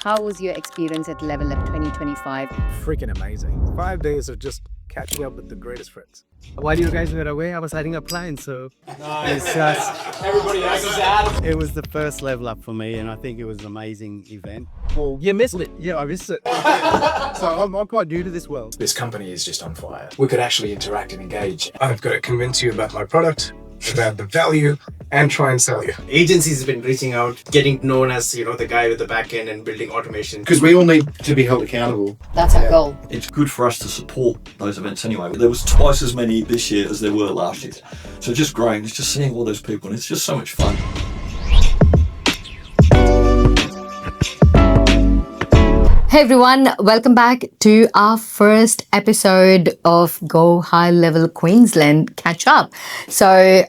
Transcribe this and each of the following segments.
how was your experience at Level Up 2025? Freaking amazing. 5 days of just catching up with the greatest friends. While you guys were away, I was setting up clients, so Everybody else is out. It was the first level up for me, and I think it was an amazing event. well, you missed it. Yeah, I missed it. So I'm quite new to this world. This company is just on fire. We could actually interact and engage. I've got to convince you about my product, about the value, and try and sell you. Agencies have been reaching out, getting known as, the guy with the back end and building automation. Because we all need to be held accountable. That's our goal. It's good for us to support those events anyway. There was twice as many this year as there were last year. So just growing, it's just seeing all those people, and it's just so much fun. Hey everyone, welcome back to our first episode of GoHighLevel Queensland Catch Up. So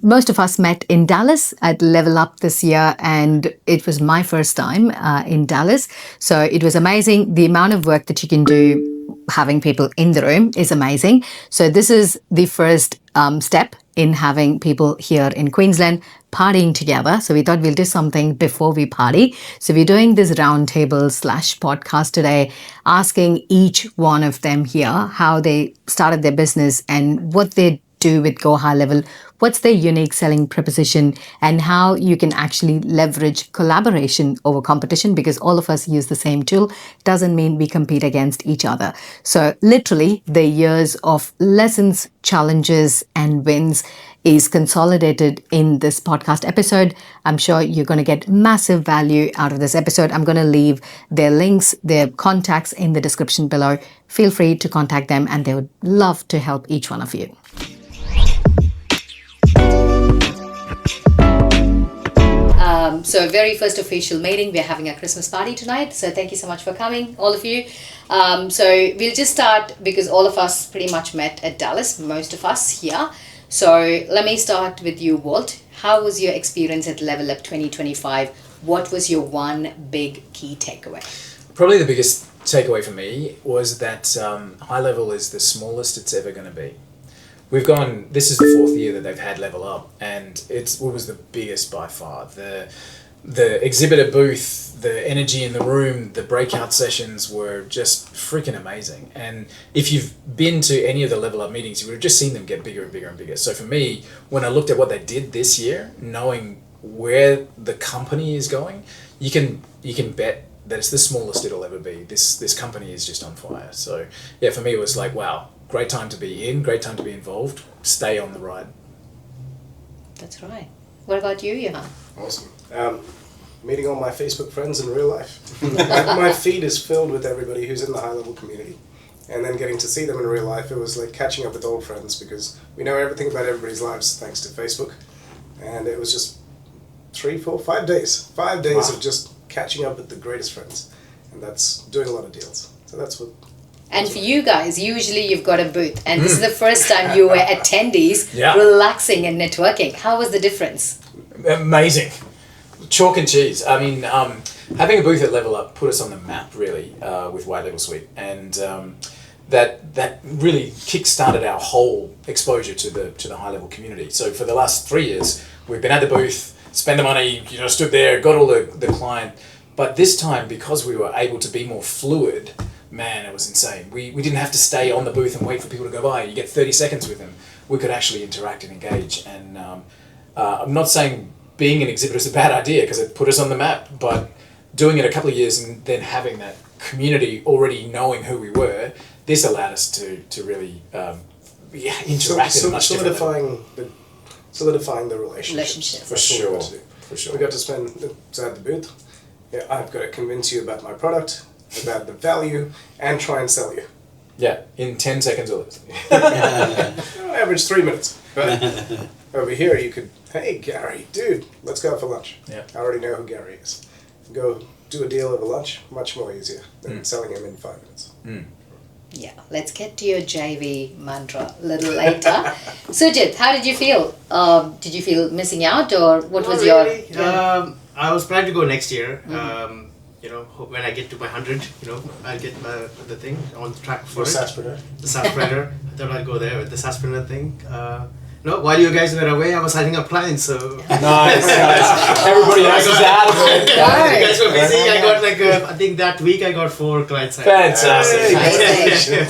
most of us met in Dallas at Level Up this year, and it was my first time in Dallas. So it was amazing. The amount of work that you can do having people in the room is amazing. So this is the first step in having people here in Queensland partying together. So we thought we'll do something before we party. So we're doing this roundtable / podcast today, asking each one of them here how they started their business and what they do with GoHighLevel, what's their unique selling proposition, and how you can actually leverage collaboration over competition, because all of us use the same tool. Doesn't mean we compete against each other. So literally the years of lessons, challenges, and wins is consolidated in this podcast episode. I'm sure you're going to get massive value out of this episode. I'm going to leave their links, their contacts in the description below. Feel free to contact them, and they would love to help each one of you. So very first official meeting, we're having a Christmas party tonight. So thank you so much for coming, all of you. So we'll just start because all of us pretty much met at Dallas, most of us here. So let me start with you, Walt. How was your experience at Level Up 2025? What was your one big key takeaway? Probably the biggest takeaway for me was that HighLevel is the smallest it's ever going to be. This is the 4th year that they've had Level Up, and it was the biggest by far. The exhibitor booth, the energy in the room, the breakout sessions were just freaking amazing. And if you've been to any of the Level Up meetings, you would have just seen them get bigger and bigger and bigger. So for me, when I looked at what they did this year, knowing where the company is going, you can bet that it's the smallest it'll ever be. This company is just on fire. So yeah, for me it was like, wow, great time to be in, great time to be involved. Stay on the ride. That's right. What about you, Johan? Awesome. Meeting all my Facebook friends in real life. my feed is filled with everybody who's in the HighLevel community. And then getting to see them in real life, it was like catching up with old friends, because we know everything about everybody's lives thanks to Facebook. And it was just 3, 4, 5 days. 5 days Wow. of just catching up with the greatest friends. And that's doing a lot of deals. So that's what... And for you guys, usually you've got a booth, and this is the first time you were attendees, Yeah. relaxing and networking. How was the difference? Amazing. Chalk and cheese. I mean, having a booth at Level Up put us on the map, really, with White Label Suite. And that really kick-started our whole exposure to the high-level community. So for the last 3 years, we've been at the booth, spent the money, stood there, got all the client. But this time, because we were able to be more fluid, man, it was insane. We didn't have to stay on the booth and wait for people to go by. You get 30 seconds with them. We could actually interact and engage. And I'm not saying being an exhibitor is a bad idea, because it put us on the map, but doing it a couple of years and then having that community already knowing who we were, this allowed us to really interact in a much different level. Solidifying the relationship. For sure. We got to spend at the booth. Yeah, I've got to convince you about my product, about the value, and try and sell you. Yeah, in 10 seconds or less. Average 3 minutes. But over here you could, hey Gary, dude, let's go for lunch. Yeah. I already know who Gary is. Go do a deal over lunch, much more easier than selling him in 5 minutes. Yeah, let's get to your JV mantra a little later. Sujith, how did you feel? Did you feel missing out, or what Not was really. your... I was planning to go next year. When I get to my 100, I'll get the thing on the track for For it. SaaSpreneur. The SaaSpreneur. I thought I'd go there with the SaaSpreneur thing. no, while you guys were away, I was signing up clients. So Nice. Everybody else is out of it. you guys were busy. I got like I think that week I got 4 clients. Fantastic. Amazing.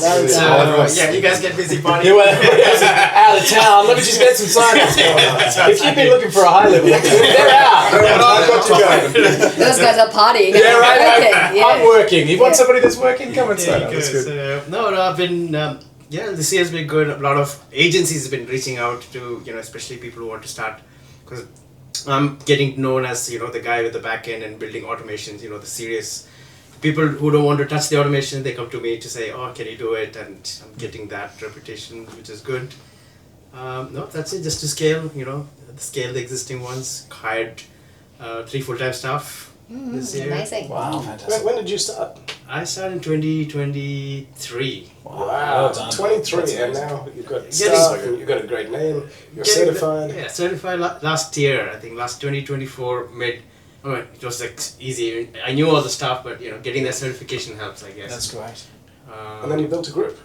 Yeah, you guys get busy partying. You were out of town. Let me just get some sign-ups going on. If you've been looking for a high level, they're out. I've got you going. Those guys are partying. Yeah, right. Okay, I'm working. You want somebody that's working? Come and sign up. That's good. No, I've been this year's been good. A lot of agencies have been reaching out to especially people who want to start, because I'm getting known as the guy with the back end and building automations. The serious people who don't want to touch the automation, they come to me to say, "Oh, can you do it?" And I'm getting that reputation, which is good. No, that's it. Just to scale, scale the existing ones. Hired 3 full-time staff this year. Amazing. Wow, fantastic. When did you start? I started in 2023. Wow, Wow, done. 23, That's and amazing. now you've got Getting- staff, and you've got a great name, you're certified. Yeah, certified last year. I think last 2024 mid. Oh, it was like easy. I knew all the stuff, but getting that certification helps, I guess. That's great. And then you built a group.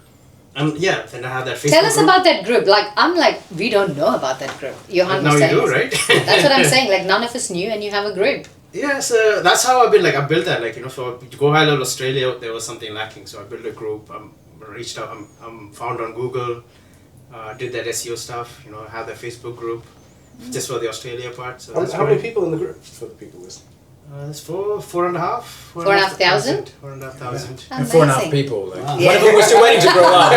Yeah, then I have that Facebook Tell us group. about that group. I'm like, we don't know about that group. Johan Now was you saying. do, right? That's what I'm saying. Like, none of us knew, and you have a group. Yeah, so that's how I've been I built that, for GoHighLevel Australia, there was something lacking, so I built a group, reached out, I'm found on Google, did that SEO stuff, have the Facebook group, just for the Australia part. So that's How many people in the group, for the people listening? That's 4,500. 4,500? 4,500. 4.5 people. Like, Yeah. One of them we're still waiting to grow up.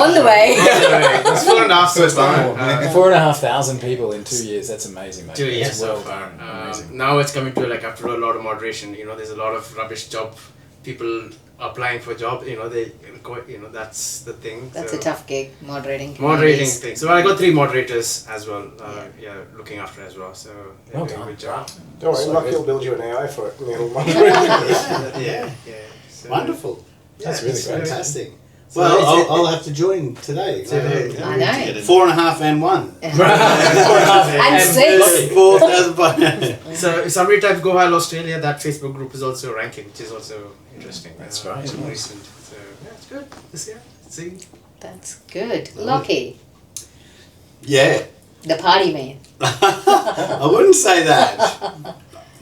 On the way. That's 4.5 so far. 4,500 people in 2 years. That's amazing, mate. 2 years That's so well far. done. Amazing. Now it's coming to after a lot of moderation. There's a lot of rubbish job people applying for job. They that's the thing. That's so. a tough gig, moderating. Moderating communities. thing. So I got 3 moderators as well. Looking after as well. So they're Well doing a done. good job. Don't worry, So Lucky good. will build you an AI for it. And he'll Yeah. So, Wonderful. That's really great. Fantastic. So Well, is it- I'll have to join today. I know. 4.5 and 1. And 6. 4,000. So if somebody types GoHighLevel Australia, that Facebook group is also ranking, which is also interesting. That's right. Recent. So yeah, it's good. This year. See. That's good. Lockie, Yeah. the party man. I wouldn't say that.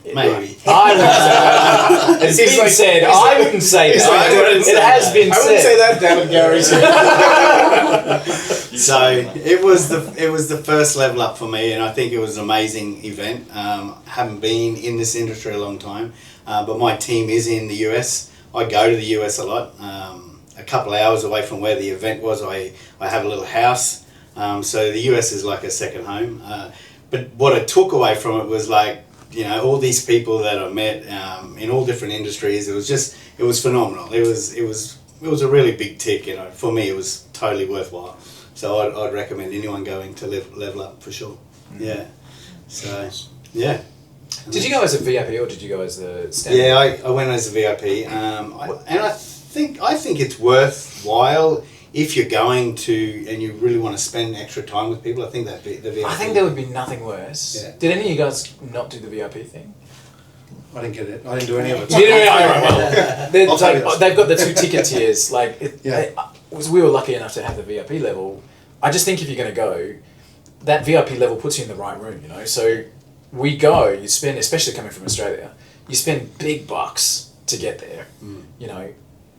Maybe. I wouldn't say that. It's been said. I wouldn't say He's like, I that. wouldn't say It has that. been I wouldn't say said. that, damn it, Gary. So it was the first level up for me, and I think it was an amazing event. Haven't been in this industry a long time, but my team is in the US. I go to the US a lot. A couple of hours away from where the event was, I have a little house. So the US is like a second home. But what I took away from it was all these people that I met in all different industries. It was phenomenal. It was a really big tick. For me, it was totally worthwhile. So I'd recommend anyone going to level up for sure. Yeah. So yeah. Did you go as a VIP or did you go as the standard? Yeah, I went as a VIP, and I think it's worthwhile if you're going to and you really want to spend extra time with people. I think that the VIP. I think there would be nothing worse. Yeah. Did any of you guys not do the VIP thing? I didn't get it. I didn't do any of it. They're- I'll tell you this. they've got the 2 ticket tiers. Yeah. We were lucky enough to have the VIP level. I just think if you're going to go, that VIP level puts you in the right room. So we go. You spend, especially coming from Australia, you spend big bucks to get there.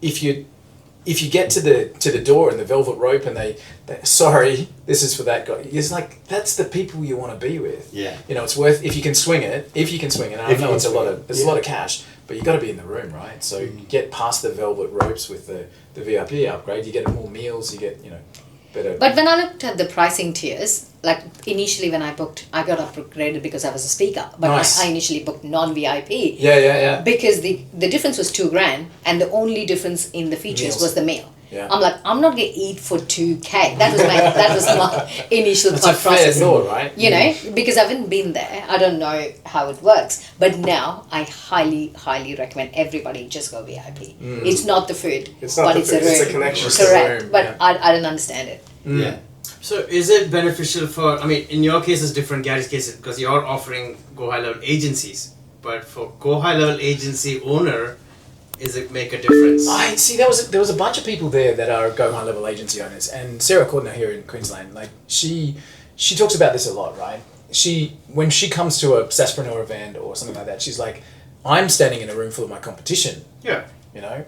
If you get to the door and the velvet rope and they sorry, this is for that guy. It's that's the people you want to be with. Yeah. It's worth if you can swing it. I If you know can it's a swing lot it, of it's a lot of cash, but you got to be in the room, right? So get past the velvet ropes with the VIP upgrade. You get more meals. You get better. But when I looked at the pricing tiers, initially when I booked, I got upgraded because I was a speaker. But Nice. I initially booked non-VIP. Yeah. Because the difference was $2,000, and the only difference in the features Meals. was the meal. Yeah. I'm like, I'm not gonna eat for $2,000. That was my initial That's a thought fair process. thought, right? Because I haven't been there. I don't know how it works. But now I highly recommend everybody just go VIP. It's not the food, It's not but the it's food, a room. it's a connection. It's the Correct. room, But yeah. I didn't understand it. Yeah. So is it beneficial for? I mean, in your case, it's different. Gary's case, because you're offering GoHighLevel agencies, but for GoHighLevel agency owner, is it make a difference? I see. There was a bunch of people there that are GoHighLevel agency owners, and Sarah Cordner here in Queensland, like she talks about this a lot, right? When she comes to a SaaSpreneur event or something like that, she's like, I'm standing in a room full of my competition. Yeah. You know,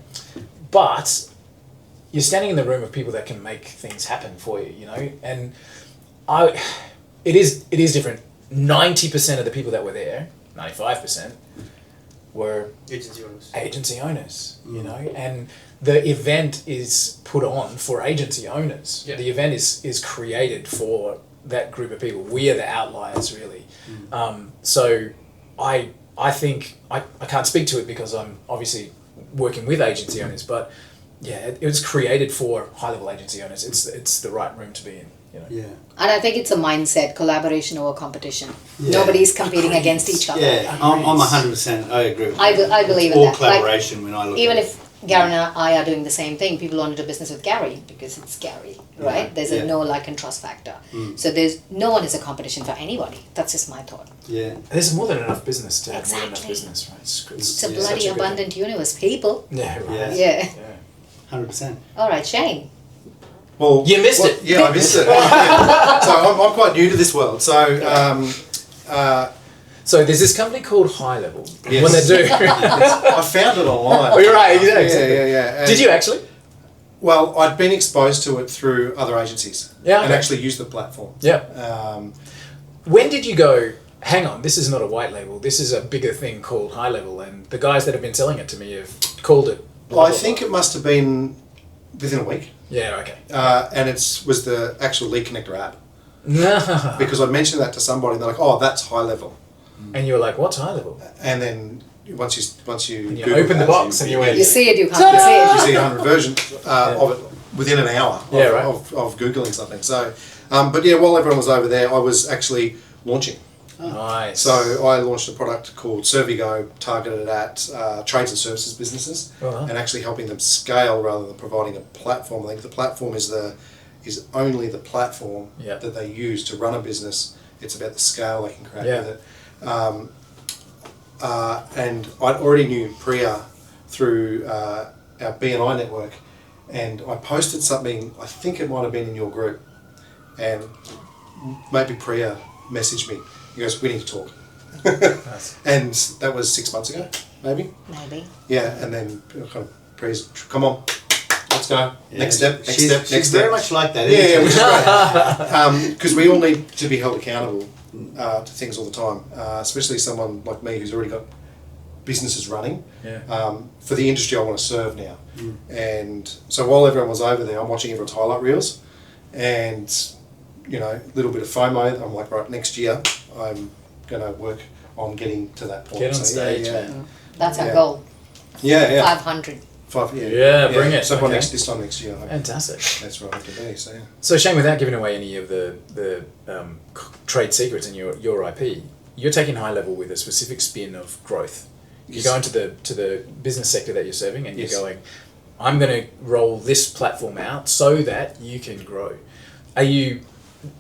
but you're standing in the room of people that can make things happen for you. You know, and it is different. 90% of the people that were there, 95%, were agency owners. You know, and the event is put on for agency owners. Yeah. The event is created for that group of people. We are the outliers, really. So I think I can't speak to it because I'm obviously working with agency owners, but yeah, it was created for high-level agency owners. It's the right room to be in. You know? Yeah. And I think it's a mindset, collaboration over competition. Nobody's competing against each other. Yeah, I'm 100%. I agree with I believe in all that. collaboration when I look Even at if Gary and I are doing the same thing, people want to do business with Gary because it's Gary, right? Yeah, There's yeah. a no like and trust factor. So there's no one is a competition for anybody. That's just my thought. Yeah. There's more than enough business to have more than enough Exactly. business, right? It's a such bloody good thing. abundant universe, people. Yeah, right. Yeah. Yeah. 100%. All right, Shane. Well, You missed it. Yeah, I missed it. Yeah. So I'm quite new to this world. So So there's this company called HighLevel. Yes. What they do. I found it online. Oh, you're right. Exactly. Yeah. And- Did you actually? Well, I'd been exposed to it through other agencies. Yeah, And okay. actually used the platform. Yeah. When did you go, hang on, this is not a white label, this is a bigger thing called HighLevel, and the guys that have been selling it to me have called it blah, I blah, think blah. it must have been within a week. Yeah, okay. And it was the actual Lead Connector app. No. Because I mentioned that to somebody and they're like, oh, that's HighLevel. And you were like, what's HighLevel? And then once you And you Google open the that, box and you went, You see it, you can't see you it. see 100 versions of it within an hour of, Yeah, right. of Googling something. So, but yeah, while everyone was over there, I was actually launching. nice. So I launched a product called Servigo, targeted at trades and services businesses, Uh-huh. and actually helping them scale rather than providing a platform. I think the platform is only the platform Yeah. that they use to run a business. It's about the scale they can create Yeah. with it. And I already knew Priya through our BNI network, and I posted something. I think it might have been in your group, and maybe Priya messaged me. He goes, "We need to talk." Nice. And that was 6 months ago, maybe. Maybe. Yeah, and then kind of Priya's, "Come on, let's go. Yeah. Next step, next she's, step, she's next very step." much like that, Yeah, isn't which she? is great. Because we all need to be held accountable to things all the time, especially someone like me who's already got businesses running. Yeah. For the industry I want to serve now. And so while everyone was over there, I'm watching everyone's highlight reels, and a little bit of FOMO. I'm like, right, next year I'm going to work on getting to that point. Get on So, stage, yeah. man. That's our Yeah. goal. Yeah. 500. Yeah, bring it. So by Okay. this time next year, Fantastic. that's where I have to be. So yeah. So Shane, without giving away any of the trade secrets in your IP, you're taking HighLevel with a specific spin of growth. You Yes. go into the business sector that you're serving, and Yes. you're going, I'm going to roll this platform out so that you can grow. Are you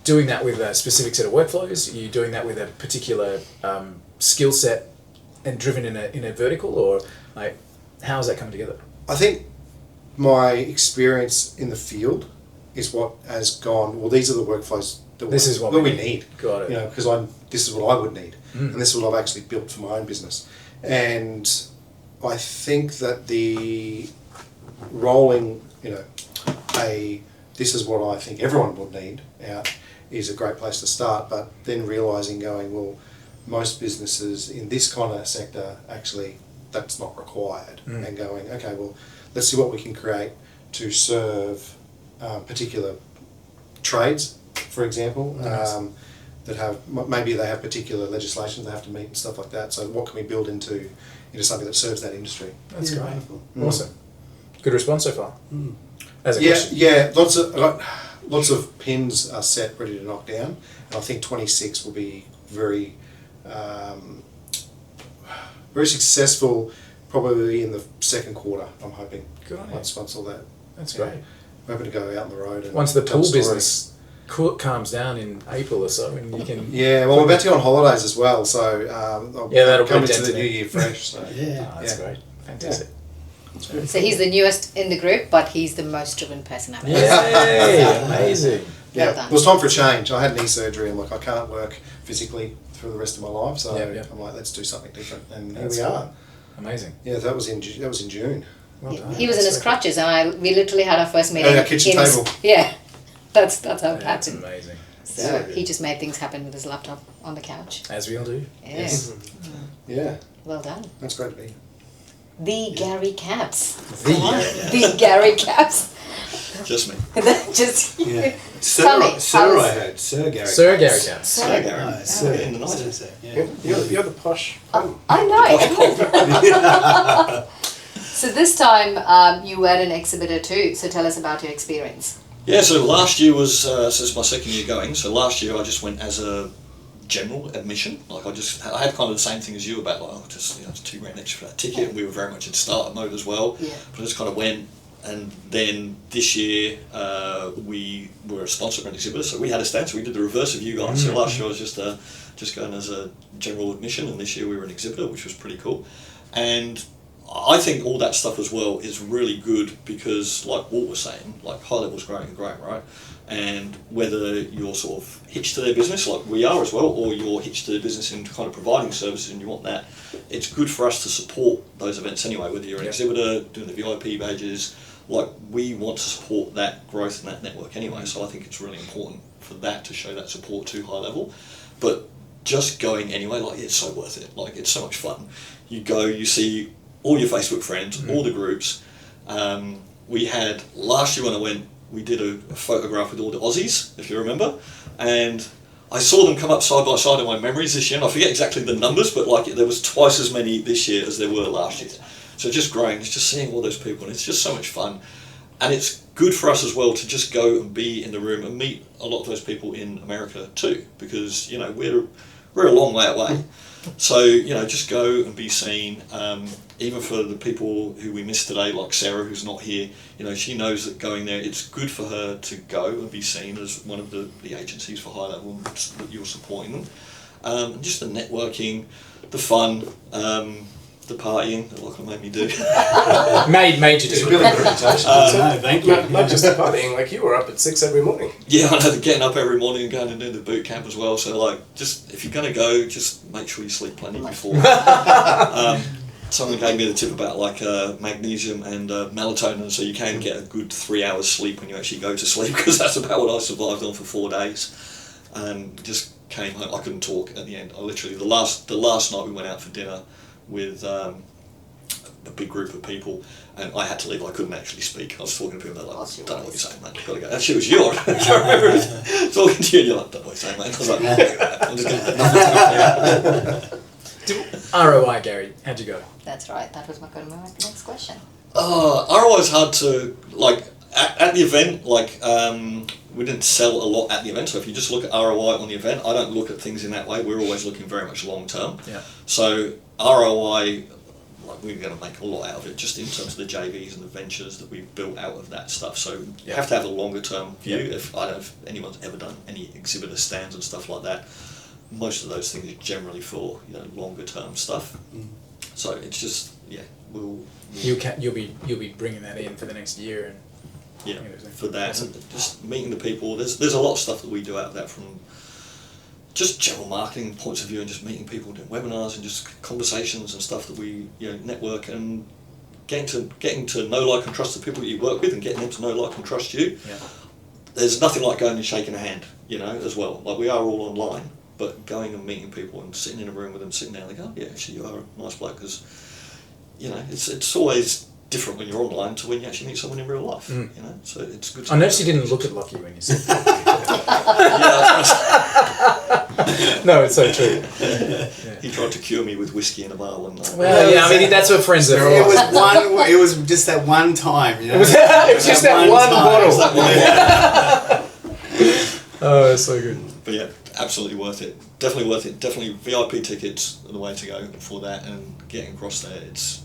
doing that with a specific set of workflows? Are you doing that with a particular skill set and driven in a vertical, or like how is that coming together? I think my experience in the field is what has gone, well, these are the workflows that This is what we we need. Got it. Because this is what I would need. And this is what I've actually built for my own business. And I think that the rolling, this is what I think everyone would need out is a great place to start, but then realising going, well, most businesses in this kind of sector, actually, that's not required. And going, okay, well, let's see what we can create to serve particular trades, for example, that have, maybe they have particular legislation they have to meet and stuff like that. So what can we build into something that serves that industry? That's Yeah, great. wonderful. Awesome. Good response so far. As a question. Yeah, lots of pins are set, ready to knock down, and I think 26 will be very, very successful, probably in the second quarter. I'm hoping. Good on you. Once all that. That's Yeah. great. We're hoping to go out on the road. And Once the tell pool stories. business calms down in April or so, and you can. Yeah, well, we're about to go on holidays as well, so I'll Yeah, that'll come put a into dent the in new it. year fresh. So. Yeah. Oh, that's Yeah. great. Fantastic. So he's the newest in the group, but he's the most driven person I've ever seen. Yay! Amazing. Yeah, Well done. it was time for a change. I had knee surgery and I can't work physically for the rest of my life, so I'm like, let's do something different, and here we are. Amazing. Yeah, that was in June. Well done. He was in his crutches, and we literally had our first meeting. At our kitchen in his- table. Yeah, that's how it That's happened. amazing. So he just made things happen with his laptop on the couch. As we all do. Yeah. Yes. Yeah, Well done. that's great to be here. The Gary Caps. The Come on. Gary Caps. The Gary Caps. Just me. Just Yeah. Tell me, Sir, how I was- heard. Sir Gary. Sir Gary Caps. Sir Gary. Oh, Sir. In the night. Sir, yeah. You're the posh. I know. So this time you were an exhibitor too. So tell us about your experience. Yeah, so last year was, so it's my second year going, so last year I just went as a general admission, like I had kind of the same thing as you about just, it's $2,000 extra for that ticket, and we were very much in startup mode as well, Yeah. but I just kind of went, and then this year we were a sponsor of an exhibitor, so we had a stand, so we did the reverse of you guys, so last year I was just going as a general admission, and this year we were an exhibitor, which was pretty cool, and I think all that stuff as well is really good because, like Walt was saying, like HighLevel's growing and growing, right? And whether you're sort of hitched to their business, like we are as well, or you're hitched to their business in kind of providing services and you want that, it's good for us to support those events anyway, whether you're an exhibitor, doing the VIP badges, like we want to support that growth and that network anyway, so I think it's really important for that to show that support to HighLevel. But just going anyway, like it's so worth it, like it's so much fun. You go, you see all your Facebook friends, all the groups. We had, last year when I went, we did a photograph with all the Aussies, if you remember, and I saw them come up side by side in my memories this year, and I forget exactly the numbers, but like there was twice as many this year as there were last year. So just growing, it's just seeing all those people, and it's just so much fun. And it's good for us as well to just go and be in the room and meet a lot of those people in America too, because, we're a long way away. So, just go and be seen. Even for the people who we missed today, like Sarah, who's not here, she knows that going there, it's good for her to go and be seen as one of the agencies for HighLevel that you're supporting them. Just the networking, the fun, the partying that Lachlan made me do. Made you It's do. really good reputation. No, thank you. Not just the partying, like you were up at 6 every morning. Yeah, I know, getting up every morning and going and doing the boot camp as well. So, just if you're going to go, just make sure you sleep plenty before. Someone gave me the tip about magnesium and melatonin, so you can get a good 3 hours sleep when you actually go to sleep, because that's about what I survived on for 4 days. And just came home. I couldn't talk at the end. I literally the last night we went out for dinner with a big group of people, and I had to leave. I couldn't actually speak. I was talking to people, they're like, don't know what you're saying, mate, you've got to go. Actually, it was you. I remember talking to you, and you're like, don't know what you're saying, mate. I was like, I'm just going to ROI, Gary, how'd you go? That's right. That was my next question. ROI is hard to, at the event, we didn't sell a lot at the event, so if you just look at ROI on the event, I don't look at things in that way. We're always looking very much long term. Yeah. So ROI, we're going to make a lot out of it, just in terms of the JVs and the ventures that we've built out of that stuff. So you have to have a longer term view. If I don't know if anyone's ever done any exhibitor stands and stuff like that, most of those things are generally for longer term stuff. So it's just You'll be bringing that in for the next year, and for that, and just meeting the people. There's a lot of stuff that we do out of that, from just general marketing points of view, and just meeting people, doing webinars and just conversations and stuff that we network, and getting to know, like, and trust the people that you work with, and getting them to know, like, and trust you. Yeah. There's nothing like going and shaking a hand, as well. Like, we are all online, but going and meeting people and sitting in a room with them, sitting there, like, oh yeah, actually you are a nice bloke, because it's always different when you're online to when you actually meet someone in real life. So it's good. I noticed you didn't look at Lockie when you said that. No, it's so true. He tried to cure me with whiskey in a bar one night. Well, yeah, I mean, that's what friends are It for. was it was just that one time, It was just that one bottle. Oh, it's so good. But yeah, absolutely worth it. Definitely worth it. Definitely VIP tickets are the way to go for that, and getting across there, it's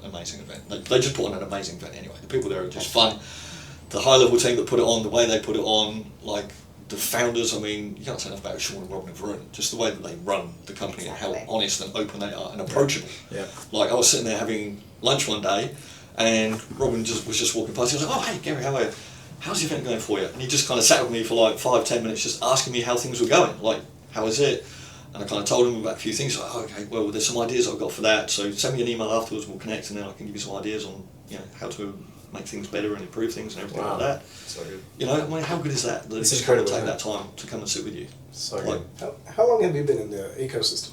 an amazing event. They just put on an amazing event anyway. The people there are just fun. The HighLevel team that put it on, the way they put it on, like the founders, I mean, you can't say enough about Sean and Robin and Varun, just the way that they run the company and how honest and open they are and approachable. Yeah. Like, I was sitting there having lunch one day, And Robin was just walking past. He was like, "Oh, hey Gary, how are you? How's the event going for you?" And he just kind of sat with me for like 5-10 minutes, just asking me how things were going. Like, how is it? And I kind of told him about a few things. Like, oh, okay, well, there's some ideas I've got for that. So send me an email afterwards. We'll connect, and then I can give you some ideas on how to make things better and improve things and everything like that. So good. I mean, how good is that? That It's it's kind of incredible, take that time to come and sit with you. So Like, good. How long have you been in the ecosystem?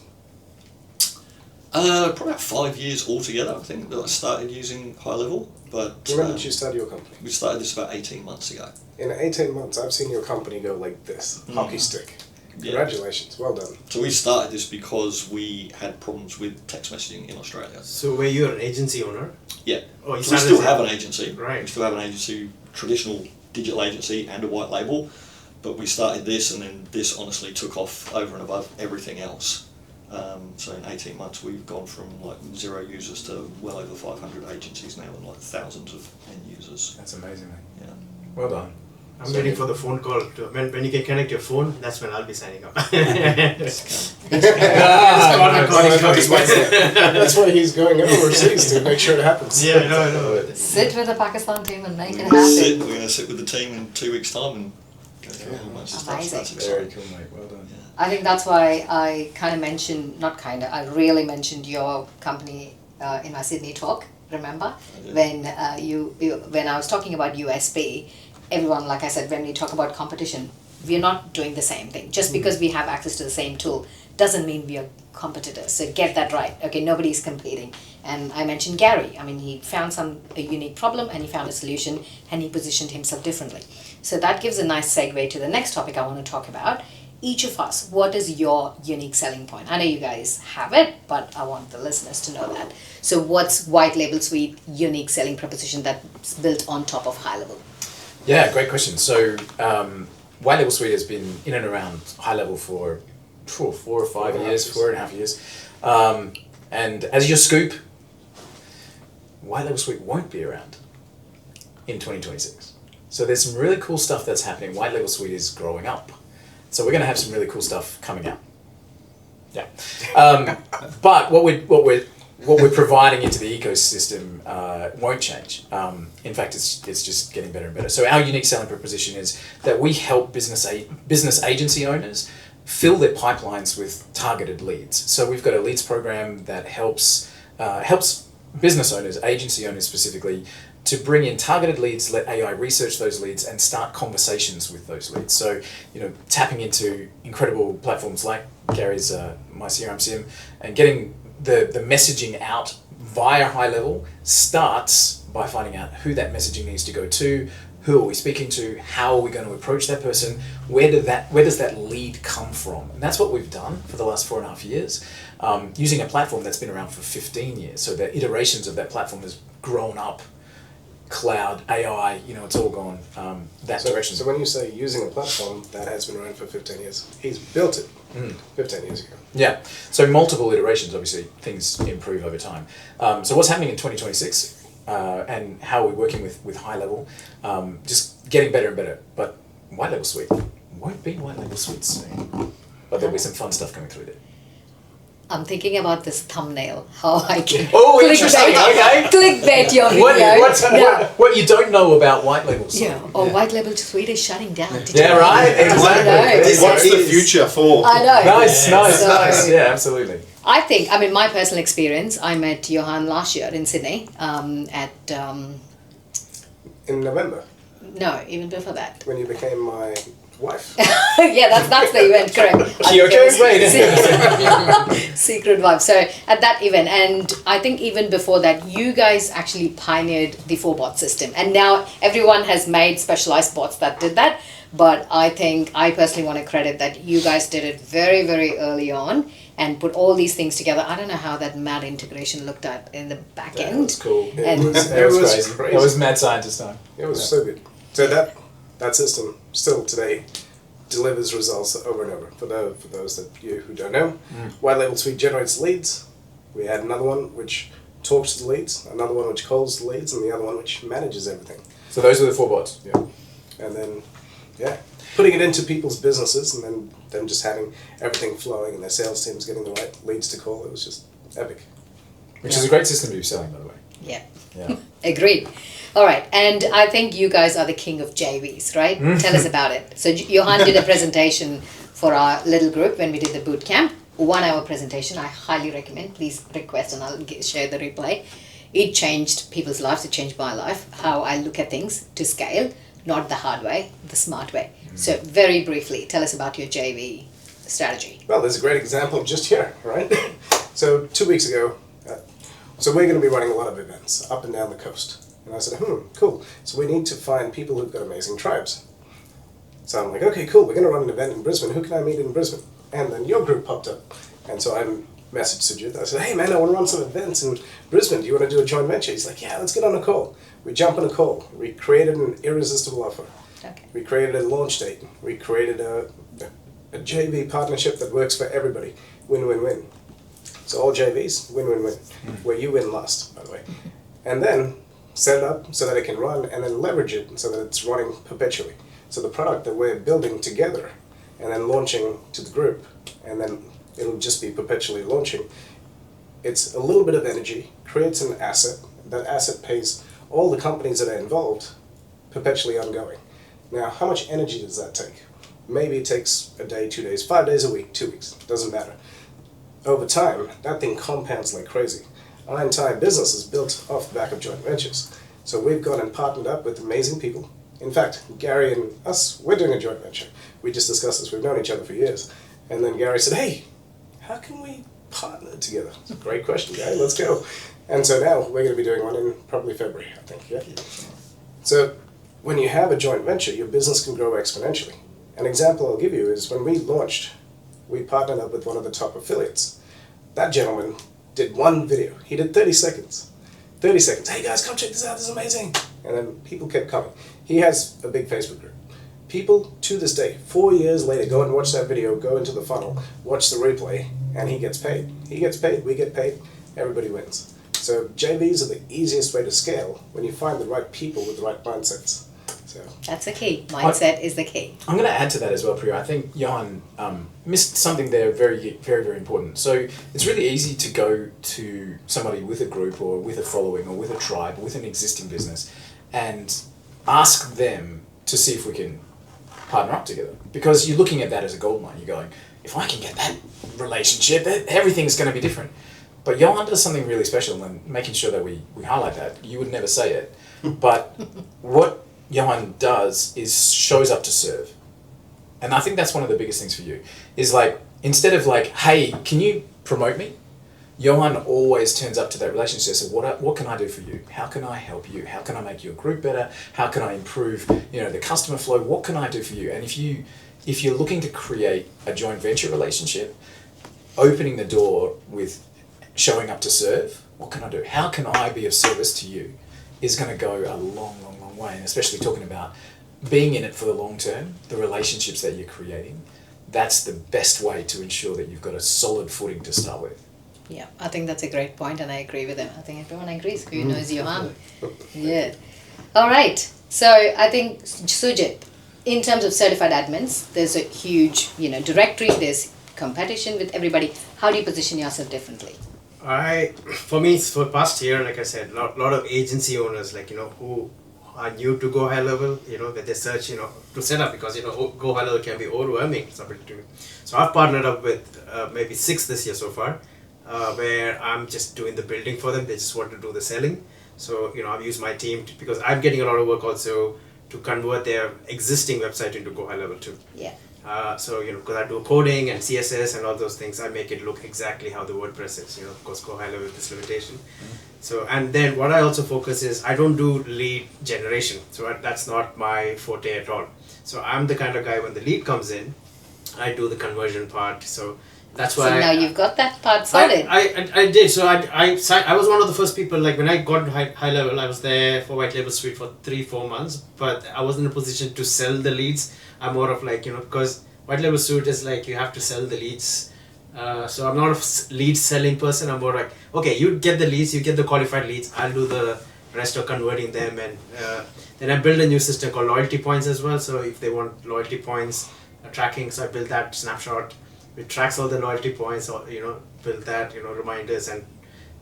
probably about 5 years altogether, I think, that I started using HighLevel. But Do you remember that you started your company? we started this about 18 months ago. In 18 months, I've seen your company go like this, hockey stick. Yeah. Congratulations, well done. So we started this because we had problems with text messaging in Australia. So were you an agency owner? Yeah. Oh, you So we started still as have a- an agency. Right. We still have an agency, traditional digital agency and a white label. But we started this, and then this honestly took off over and above everything else. So in 18 months, we've gone from like 0 users to well over 500 agencies now and like thousands of end users. That's amazing, mate. Yeah. Well done. I'm waiting for the phone call. When you can connect your phone, that's when I'll be signing up. That's why he's going overseas to make sure it happens. Yeah, I know. Sit with the Pakistan team and make it We're happen. going to sit with the team in 2 weeks' time and go through all the bunch of stuff. So Amazing. that's Very exciting. cool, mate. Well done. I think that's why I kind of mentioned, I really mentioned your company in my Sydney talk, remember? did. When when I was talking about USB, everyone, like I said, when we talk about competition, we're not doing the same thing. Just because we have access to the same tool doesn't mean we are competitors. So get that right. Okay, nobody's competing. And I mentioned Gary. I mean, he found a unique problem and he found a solution and he positioned himself differently. So that gives a nice segue to the next topic I want to talk about. Each of us, what is your unique selling point? I know you guys have it, but I want the listeners to know that. So what's White Label Suite unique selling proposition that's built on top of HighLevel? Yeah, great question. So, White Label Suite has been in and around HighLevel for 4 or 5 years, 4.5 years. And as your scoop, White Label Suite won't be around in 2026. So there's some really cool stuff that's happening. White Label Suite is growing up. So we're going to have some really cool stuff coming out. Yeah. But what we're providing into the ecosystem won't change. In fact, it's just getting better and better. So our unique selling proposition is that we help business agency owners fill their pipelines with targeted leads. So we've got a leads program that helps business owners, agency owners specifically, to bring in targeted leads, let AI research those leads and start conversations with those leads. So, tapping into incredible platforms like Gary's My CRM Sim and getting the messaging out via HighLevel starts by finding out who that messaging needs to go to, who are we speaking to, how are we going to approach that person, where does that lead come from? And that's what we've done for the last 4.5 years, using a platform that's been around for 15 years. So the iterations of that platform has grown up. Cloud, AI, it's all gone that direction. So when you say using a platform that has been around for 15 years, he's built it 15 years ago. Yeah, so multiple iterations, obviously, things improve over time. So what's happening in 2026 and how we're working with HighLevel, just getting better and better. But White Label Suite won't be White Label Suite soon. But there'll be some fun stuff coming through there. I'm thinking about this thumbnail, how I can interesting, okay. clickbait your video. What you don't know about White Label Suite. White Label Suite is shutting down. Yeah, right? Exactly. What's the future for? I know. Nice. Yeah, absolutely. I think, my personal experience, I met Johan last year in Sydney In November, no, even before that. when you became my wife. Yeah, that's the event, correct. Secret vibe. So at that event, and I think even before that, you guys actually pioneered the 4-bot system. And now everyone has made specialized bots that did that. But I think I personally want to credit that you guys did it very, very early on and put all these things together. I don't know how that mad integration looked at in the back end. That was cool. And That was crazy. That was mad scientist time. It was so good. So that system still today delivers results over and over. For those who don't know, White Label Suite generates leads. We had another one which talks to the leads, another one which calls the leads, and the other one which manages everything. So those are the 4 bots. Yeah. And then, putting it into people's businesses and then them just having everything flowing and their sales teams getting the right leads to call. It was just epic. Which is a great system to be selling, by the way. Yeah. Yeah. Agreed. All right, and I think you guys are the king of JVs, right? Tell us about it. So Johan did a presentation for our little group when we did the boot camp. 1 hour presentation. I highly recommend. Please request and I'll share the replay. It changed people's lives. It changed my life. How I look at things to scale, not the hard way, the smart way. So very briefly, tell us about your JV strategy. Well, there's a great example just here, right? So 2 weeks ago, so we're going to be running a lot of events up and down the coast. And I said, cool. So we need to find people who've got amazing tribes. So I'm like, okay, cool. We're going to run an event in Brisbane. Who can I meet in Brisbane? And then your group popped up. And so I messaged Sujith. I said, hey, man, I want to run some events in Brisbane. Do you want to do a joint venture? He's like, yeah, let's get on a call. We jump on a call. We created an irresistible offer. Okay. We created a launch date. We created a JV partnership that works for everybody. Win-win-win. So all JVs, win-win-win. Where you win last, by the way. And then set it up so that it can run, and then leverage it so that it's running perpetually. So the product that we're building together and then launching to the group, and then it'll just be perpetually launching, it's a little bit of energy, creates an asset. That asset pays all the companies that are involved perpetually ongoing. Now, how much energy does that take? Maybe it takes a day, 2 days, 5 days a week, 2 weeks, doesn't matter. Over time, that thing compounds like crazy. Our entire business is built off the back of joint ventures. So we've gone and partnered up with amazing people. In fact, Gary and us, we're doing a joint venture. We just discussed this, we've known each other for years. And then Gary said, hey, how can we partner together? It's a great question, Gary, let's go. And so now we're going to be doing one in probably February, I think, yeah? So when you have a joint venture, your business can grow exponentially. An example I'll give you is when we launched, we partnered up with one of the top affiliates. That gentleman did one video. He did 30 seconds. 30 seconds. Hey guys, come check this out. This is amazing. And then people kept coming. He has a big Facebook group. People to this day, 4 years later, go and watch that video, go into the funnel, watch the replay, and he gets paid. He gets paid, we get paid, everybody wins. So JVs are the easiest way to scale when you find the right people with the right mindsets. So That's the key. Mindset is the key. I'm going to add to that as well, Priya. I think Johan missed something there very, very, very important. So it's really easy to go to somebody with a group or with a following or with a tribe or with an existing business and ask them to see if we can partner up together. Because you're looking at that as a gold mine. You're going, if I can get that relationship, everything's going to be different. But Johan does something really special, and making sure that we highlight that. You would never say it. But what Johan does is shows up to serve. And I think that's one of the biggest things for you. Is like, instead of like, hey, can you promote me? Johan always turns up to that relationship. So what can I do for you? How can I help you? How can I make your group better? How can I improve, the customer flow? What can I do for you? And if you're looking to create a joint venture relationship, opening the door with showing up to serve, what can I do? How can I be of service to you? Is going to go a long, long, long way. And especially talking about being in it for the long term, the relationships that you're creating, that's the best way to ensure that you've got a solid footing to start with. Yeah, I think that's a great point, and I agree with him. I think everyone agrees. Who knows Johan? Yeah. All right. So I think, Sujith, in terms of certified admins, there's a huge, directory. There's competition with everybody. How do you position yourself differently? For past year, like I said, lot of agency owners, who are new to GoHighLevel, that they search, to set up, because, GoHighLevel can be overwhelming for somebody to do. So I've partnered up with maybe 6 this year so far, where I'm just doing the building for them. They just want to do the selling. So, I've used my team because I'm getting a lot of work also to convert their existing website into GoHighLevel too. Yeah. Because I do coding and CSS and all those things, I make it look exactly how the WordPress is, of course, GoHighLevel with this limitation. So, and then what I also focus is, I don't do lead generation. So that's not my forte at all. So I'm the kind of guy, when the lead comes in, I do the conversion part. So that's why. So now you've got that part sorted. I did. So I was one of the first people, when I got to HighLevel, I was there for White Label Suite for 3-4 months, but I wasn't in a position to sell the leads. I'm more of because White Label Suite is you have to sell the leads. So I'm not a lead selling person. I'm more like, okay, you get the leads, you get the qualified leads, I'll do the rest of converting them. And then I built a new system called Loyalty Points as well. So if they want loyalty points tracking, so I built that snapshot. It tracks all the loyalty points, or build that, reminders and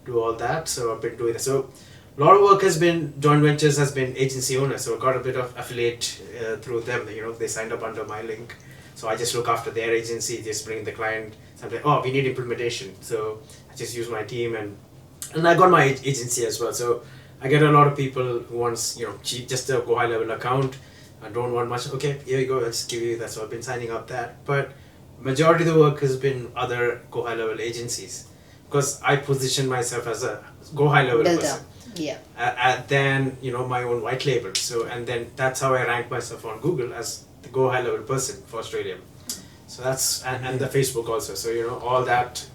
do all that. So I've been doing that. So a lot of work has been, joint ventures has been agency owners, so I got a bit of affiliate through them. They signed up under my link. So I just look after their agency, just bring the client, something, oh, we need implementation. So I just use my team and I got my agency as well. So I get a lot of people who wants, cheap, just a GoHighLevel account. I don't want much. Okay, here you go, let's give you that. So I've been signing up that. But majority of the work has been other GoHighLevel agencies because I position myself as a GoHighLevel person. Yeah. Then my own white label. So and then that's how I rank myself on Google as the GoHighLevel person for Australia. So that's and the Facebook also. So all that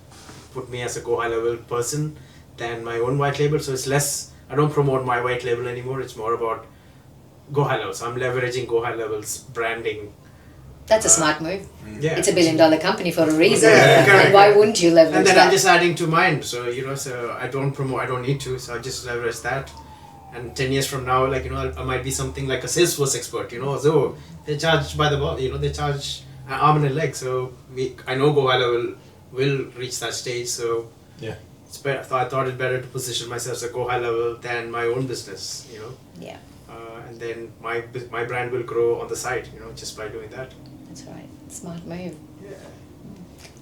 put me as a GoHighLevel person than my own white label. So it's less. I don't promote my white label anymore. It's more about GoHighLevel. So I'm leveraging GoHighLevel's branding. That's a smart move. Yeah. It's a $1 billion company for a reason. Yeah, correct. And why wouldn't you leverage And then that? I'm just adding to mine. So so I don't promote. I don't need to. So I just leverage that. And 10 years from now, I might be something like a Salesforce expert. So they charge by the ball. They charge an arm and a leg. So I know GoHighLevel will reach that stage. So Yeah. it's better. I thought it better to position myself as a GoHighLevel than my own business. Yeah, And then my brand will grow on the side. Just by doing that. that's right. Smart move. Yeah.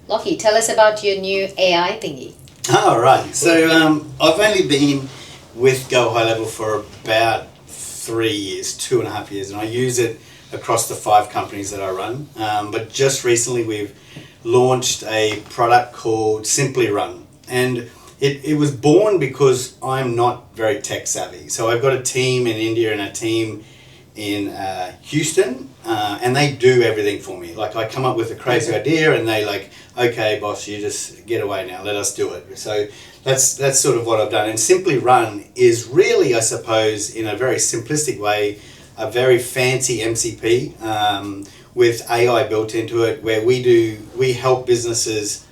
Lockie, tell us about your new AI thingy. All right. So I've only been with GoHighLevel for about 3 years, 2.5 years, and I use it across the 5 companies that I run. But just recently we've launched a product called Simply Run. And it was born because I'm not very tech savvy. So I've got a team in India and a team in Houston, and they do everything for me. Like I come up with a crazy idea and they okay boss, you just get away now, let us do it. So that's sort of what I've done. And Simply Run is really, I suppose, in a very simplistic way, a very fancy MCP with AI built into it, where we help businesses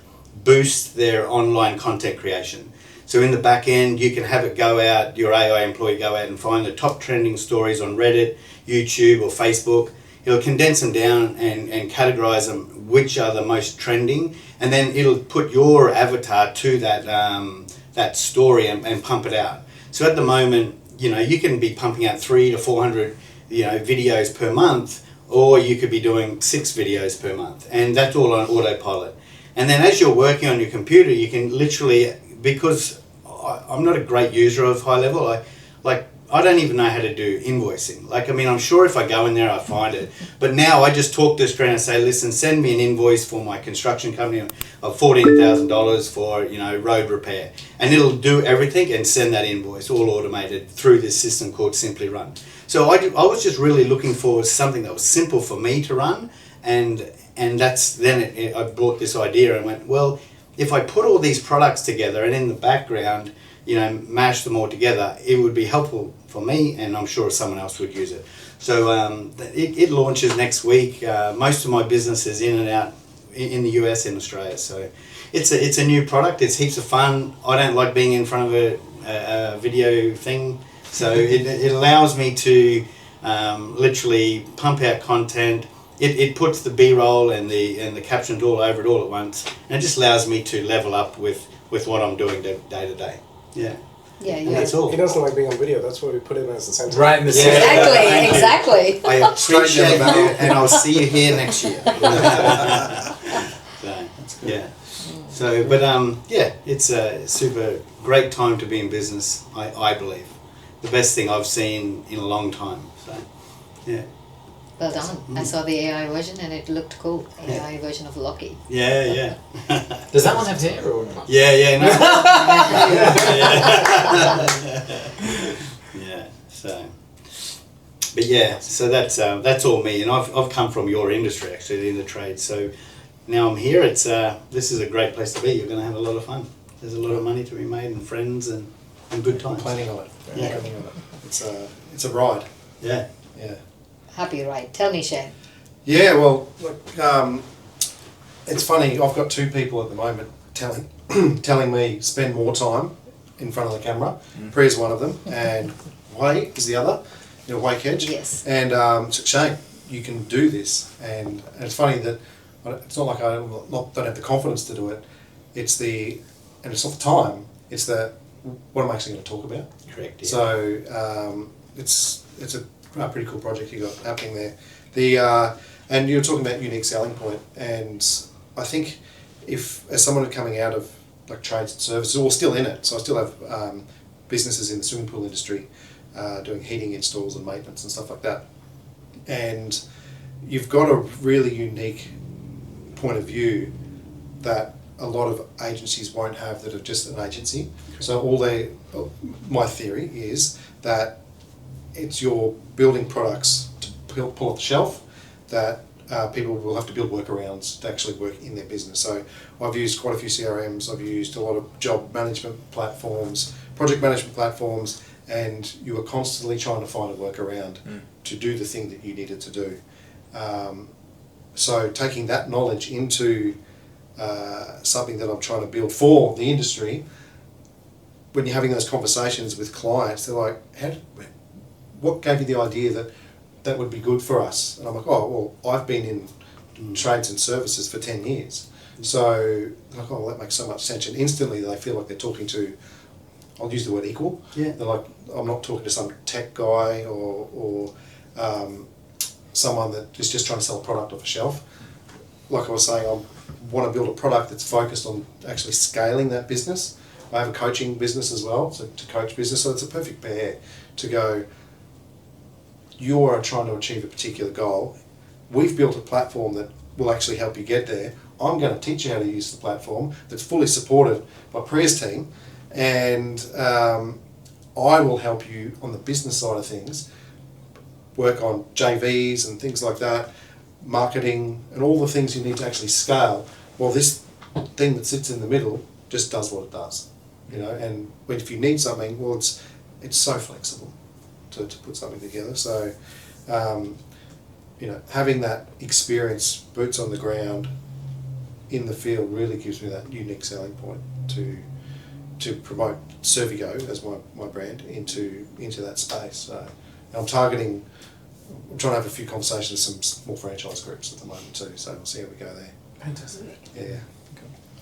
boost their online content creation. So in the back end, you can have it go out, your AI employee go out and find the top trending stories on Reddit, YouTube or Facebook. It'll condense them down and categorize them, which are the most trending, and then it'll put your avatar to that story and pump it out. So at the moment, you can be pumping out 300 to 400 videos per month, or you could be doing 6 videos per month, and that's all on autopilot. And then as you're working on your computer, you can literally, because I'm not a great user of HighLevel, I don't even know how to do invoicing. I'm sure if I go in there, I find it. But now I just talk to the screen and say, listen, send me an invoice for my construction company of $14,000 for, road repair. And it'll do everything and send that invoice all automated through this system called Simply Run. So I was just really looking for something that was simple for me to run. And that's then I brought this idea and went, well, if I put all these products together and in the background, mash them all together, it would be helpful for me, and I'm sure someone else would use it. So it launches next week. Most of my business is in and out in the US and Australia. So it's a new product. It's heaps of fun. I don't like being in front of a video thing. So it allows me to literally pump out content. It puts the B-roll and the captions all over it all at once, and it just allows me to level up with what I'm doing day to day. Yeah. Yeah, And that's all. He doesn't like being on video, that's why we put him as the center. Right in the center. Exactly. I appreciate that, and I'll see you here next year. So, yeah. So, but it's a super great time to be in business. I believe the best thing I've seen in a long time. So, yeah. Well done. I saw the AI version and it looked cool. AI version of Lockie. Yeah. Does that one have hair or not? Yeah. No. Yeah. So. But yeah, so that's all me, and I've come from your industry actually, in the trade. So now I'm here. It's this is a great place to be. You're going to have a lot of fun. There's a lot of money to be made and friends and good times. I'm planning on it. Yeah. Planning on it. It's a ride. Yeah. Yeah. Happy, right? Tell me, Shane. Yeah, well, look, it's funny. I've got 2 people at the moment telling me spend more time in front of the camera. Priya's one of them, and Wei is the other. Wei Kedge. Yes. And Shane, you can do this, and it's funny that it's not like I don't have the confidence to do it. It's not the time. It's the what I'm actually going to talk about. Correct. Yeah. So it's a pretty cool project you got happening there. And you were talking about unique selling point, and I think if as someone coming out of like trades and services, or still in it, so I still have businesses in the swimming pool industry doing heating installs and maintenance and stuff like that, and you've got a really unique point of view that a lot of agencies won't have that are just an agency. So my theory is that it's your building products to pull off the shelf that people will have to build workarounds to actually work in their business. So I've used quite a few CRMs, I've used a lot of job management platforms, project management platforms, and you are constantly trying to find a workaround to do the thing that you needed to do. So taking that knowledge into something that I'm trying to build for the industry, when you're having those conversations with clients, they're like, what gave you the idea that that would be good for us? And I'm like, oh, well, I've been in trades and services for 10 years. So, like, oh, well, that makes so much sense. And instantly they feel like they're talking to, I'll use the word equal. Yeah. They're like, I'm not talking to some tech guy or someone that is just trying to sell a product off a shelf. Like I was saying, I want to build a product that's focused on actually scaling that business. I have a coaching business as well, so to coach business. So it's a perfect pair to go, you are trying to achieve a particular goal. We've built a platform that will actually help you get there. I'm going to teach you how to use the platform that's fully supported by Priya's team, and I will help you on the business side of things, work on JVs and things like that, marketing and all the things you need to actually scale. Well, this thing that sits in the middle just does what it does, you know. And if you need something, well, it's so flexible to put something together. So, you know, having that experience, boots on the ground, in the field, really gives me that unique selling point to promote Servigo as my brand into that space. So I'm trying to have a few conversations with some small franchise groups at the moment too, so we'll see how we go there. Fantastic. Yeah.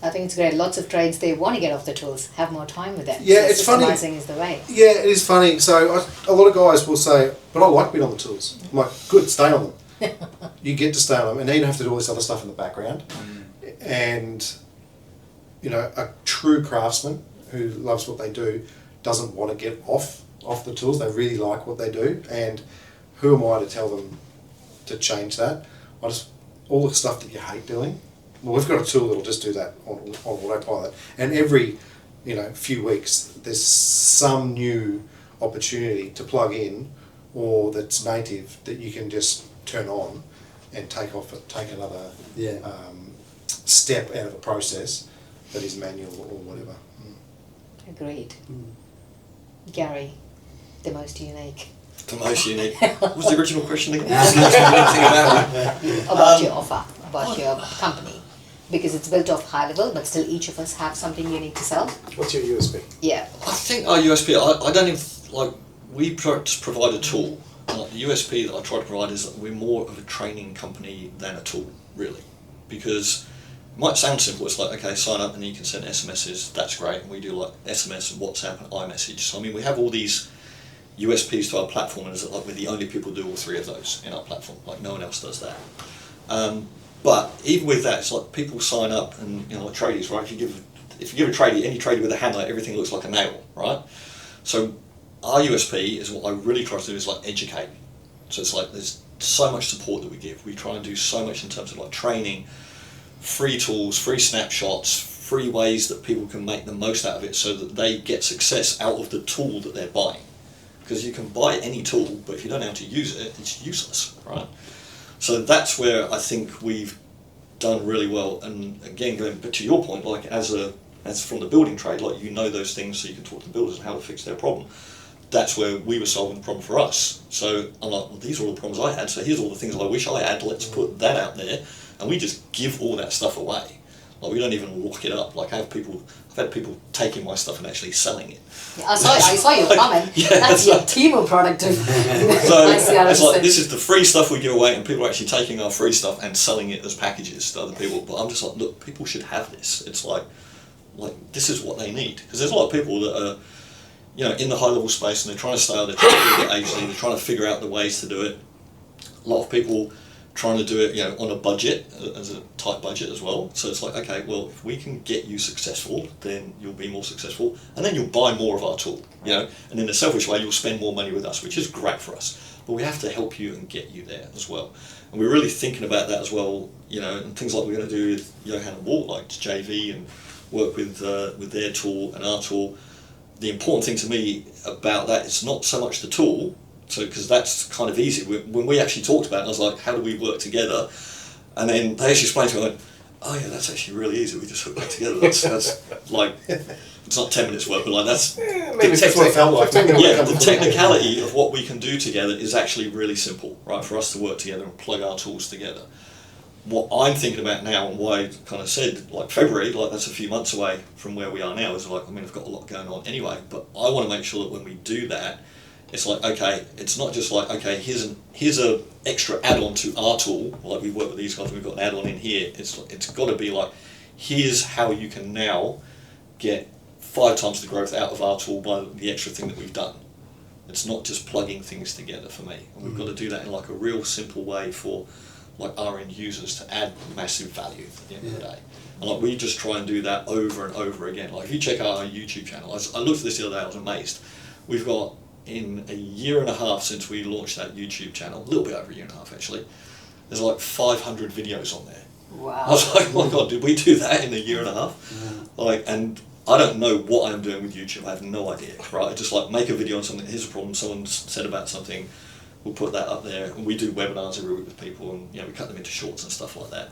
I think it's great. Lots of trades, they want to get off the tools, have more time with them. Yeah, so it's funny. systemizing is the way. Yeah, it is funny. So a lot of guys will say, but I like being on the tools. I'm like, good, stay on them. You get to stay on them, and then you don't have to do all this other stuff in the background. And, you know, a true craftsman who loves what they do doesn't want to get off the tools. They really like what they do, and who am I to tell them to change that? All the stuff that you hate doing, well, we've got a tool that'll just do that on autopilot. And every, you know, few weeks, there's some new opportunity to plug in, or that's native, that you can just turn on and take another step out of a process that is manual or whatever. Agreed. Gary, the most unique. The most unique. What was the original question again? Anything about it? About your offer, about your company. Because it's built off high level, but still each of us have something unique to sell. What's your USP? Yeah. I think our USP, I don't even, like, we just provide a tool. Like, the USP that I try to provide is that we're more of a training company than a tool, really. Because it might sound simple, it's like, okay, sign up and you can send SMSs, that's great. And we do like SMS and WhatsApp and iMessage. So, I mean, we have all these USPs to our platform, and it's like we're the only people who do all three of those in our platform. Like, no one else does that. But even with that, it's like people sign up, and, you know, like tradies, right? If you give a tradie, any tradie with a hammer, everything looks like a nail, right? So our USP is, what I really try to do is like educate. So it's like there's so much support that we give. We try and do so much in terms of like training, free tools, free snapshots, free ways that people can make the most out of it, so that they get success out of the tool that they're buying. Because you can buy any tool, but if you don't know how to use it, it's useless, right? So that's where I think we've done really well. And again, going back to your point, like as from the building trade, like, you know those things, so you can talk to builders and how to fix their problem. That's where we were solving the problem for us. So I'm like, well, these are all the problems I had, so here's all the things I wish I had, let's put that out there. And we just give all that stuff away. Like, we don't even lock it up. Like, I've had people taking my stuff and actually selling it. I saw your comment. Yeah, that's your Timo product. So it's like, this is the free stuff we give away, and people are actually taking our free stuff and selling it as packages to other people. But I'm just like, look, people should have this. It's like, like this is what they need, because there's a lot of people that are, you know, in the high level space and they're trying to stay out, they're trying to get agency, they're trying to figure out the ways to do it. A lot of people trying to do it, you know, on a budget, as a tight budget as well. So it's like, okay, well, if we can get you successful, then you'll be more successful, and then you'll buy more of our tool, you know, and in a selfish way, you'll spend more money with us, which is great for us. But we have to help you and get you there as well. And we're really thinking about that as well, you know, and things like we're going to do with Johan and Walt, like JV, and work with their tool and our tool. The important thing to me about that is not so much the tool, so because that's kind of easy. When we actually talked about it, I was like, how do we work together? And then they actually explained to me, I went, oh yeah, that's actually really easy. We just hook that together. That's like, it's not 10 minutes work, but like that's maybe the that's what it felt like. the technicality of what we can do together is actually really simple, right? For us to work together and plug our tools together. What I'm thinking about now, and why I kind of said like February, like that's a few months away from where we are now, is like, I mean, I've got a lot going on anyway, but I want to make sure that when we do that, it's like, okay, it's not just like, okay, here's a extra add-on to our tool, like we work with these guys and we've got an add-on in here. It's got to be like, here's how you can now get 5 times the growth out of our tool by the extra thing that we've done. It's not just plugging things together for me. And we've got to do that in like a real simple way for like our end users to add massive value at the end of the day. And like we just try and do that over and over again. Like if you check out our YouTube channel, I looked at this the other day, I was amazed. We've got, in a year and a half since we launched that YouTube channel, a little bit over a year and a half actually, there's like 500 videos on there. Wow. I was like, oh my God, did we do that in a year and a half? Yeah. Like, and I don't know what I'm doing with YouTube. I have no idea, right? I just like make a video on something. Here's a problem. Someone said about something. We'll put that up there. And we do webinars every week with people, and you know we cut them into shorts and stuff like that.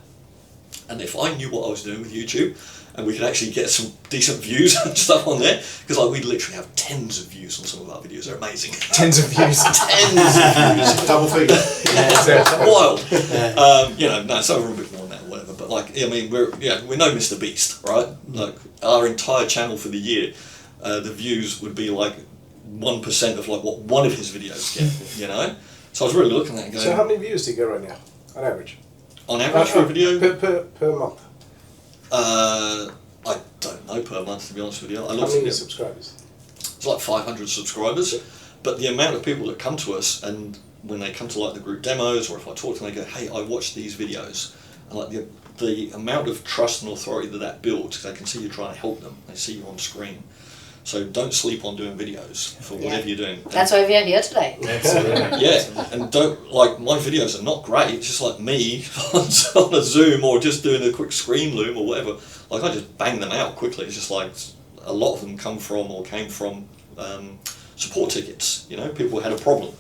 And if I knew what I was doing with YouTube, and we could actually get some decent views and stuff on there, because like we'd literally have tens of views on some of our videos. They're amazing. Tens of views. Tens of views. Double figure. It's wild. You know, no, it's over a bit more than that, or whatever. But like, I mean, we're no Mr. Beast, right? Like our entire channel for the year, the views would be like 1% of like what one of his videos get. You know, so I was really looking at it and going. So how many views do you get right now, on average? On average for a video? Per month. I don't know per month, to be honest with you. How many subscribers? It's like 500 subscribers, but the amount of people that come to us, and when they come to like the group demos, or if I talk to them, they go, hey, I watched these videos, and like the amount of trust and authority that builds, because they can see you trying to help them, they see you on screen. So don't sleep on doing videos for whatever you're doing. That's why we're here today. Yeah, and don't, like, my videos are not great, it's just like me on a Zoom or just doing a quick screen loom or whatever. Like, I just bang them out quickly. It's just like, a lot of them came from support tickets, you know, people had a problem.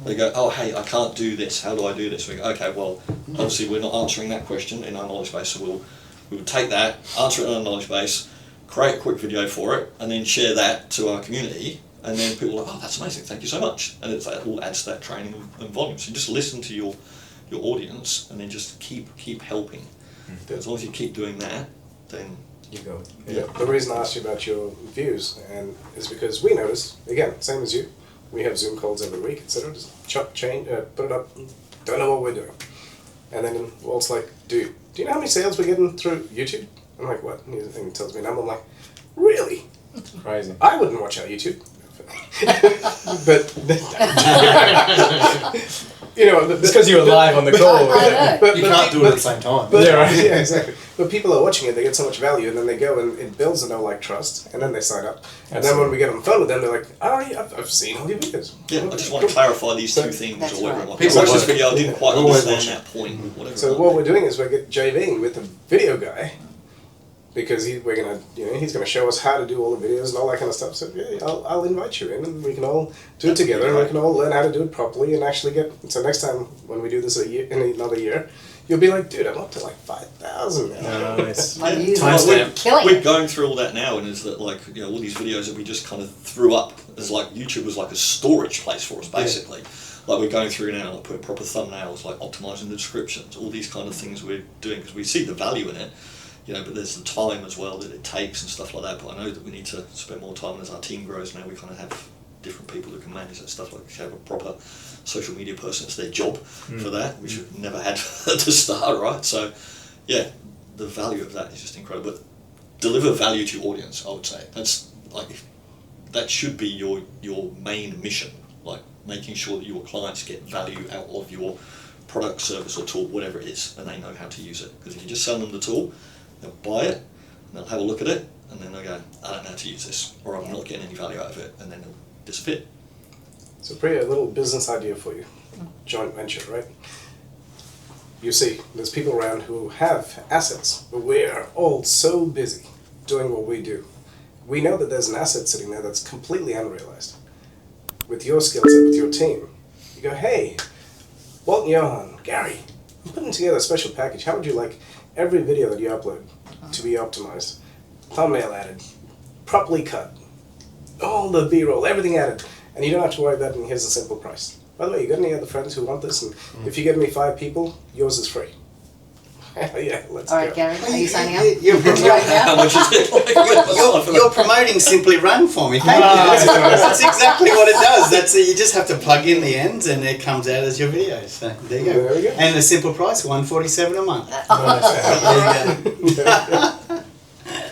They go, oh, hey, I can't do this, how do I do this? We go, okay, well, obviously we're not answering that question in our knowledge base, so we'll take that, answer it in our knowledge base, create a quick video for it, and then share that to our community, and then people are like, oh, that's amazing, thank you so much. And that all adds to that training and volume. So just listen to your audience, and then just keep helping. As long as you keep doing that, then you go. Yeah. The reason I asked you about your views is because we notice, again, same as you, we have Zoom calls every week, etc. Just put it up, don't know what we're doing. And then Walt's like, do you know how many sales we're getting through YouTube? I'm like, what? And he tells me a number. I'm like, really? Crazy. I wouldn't watch our YouTube. But you know, it's because you were live on the call. But You can't do it at the same time. But, yeah, exactly. But people are watching it, they get so much value, and then they go and it builds a know-like trust, and then they sign up. And then when we get on the phone with them, they're like, I've seen all your videos. yeah, I just want to clarify these two things That's or whatever. right. Like, People I watched this watch- video, I didn't quite always understand watch that point. Whatever. So what we're doing is we're JVing with the video guy, because he's gonna show us how to do all the videos and all that kind of stuff. So yeah, I'll invite you in, and we can all do it together, and we can all learn how to do it properly, and actually get. So next time when we do this in another year, you'll be like, dude, I'm up to like 5,000 now. Nice. My views Time are stamp. killing We're it. going through all that now, and is that like, you know, all these videos that we just kind of threw up as like YouTube was like a storage place for us basically. Like we're going through now, like putting proper thumbnails, like optimizing the descriptions, all these kind of things we're doing because we see the value in it, you know. But there's the time as well that it takes and stuff like that. But I know that we need to spend more time, and as our team grows now, we kind of have different people who can manage that stuff. Like we have a proper social media person; it's their job for that, which we've never had at the start, right? So, yeah, the value of that is just incredible. But deliver value to your audience. I would say that's like that should be your main mission, like making sure that your clients get value out of your product, service, or tool, whatever it is, and they know how to use it. Because if you just sell them the tool, they'll buy it, and they'll have a look at it, and then they'll go, I don't know how to use this, or I'm not getting any value out of it, and then they'll disappear. So Priya, a little business idea for you. Joint venture, right? You see, there's people around who have assets, but we're all so busy doing what we do. We know that there's an asset sitting there that's completely unrealized. With your skill set, with your team, you go, hey, Walt and Johan, Gary, I'm putting together a special package. How would you like every video that you upload to be optimized, thumbnail added, properly cut, all the B-roll, everything added, and you don't have to worry about it, and here's a simple price. By the way, you got any other friends who want this? And if you get me 5 people, yours is free. Yeah, let's All right, go. Gary, are you signing up? You're, How much is it? you're promoting Simply Run for me. Thank you. That's exactly what it does. That's it. You just have to plug in the ends, and it comes out as your video. So there you go. There we go. And the simple price, $147 a month.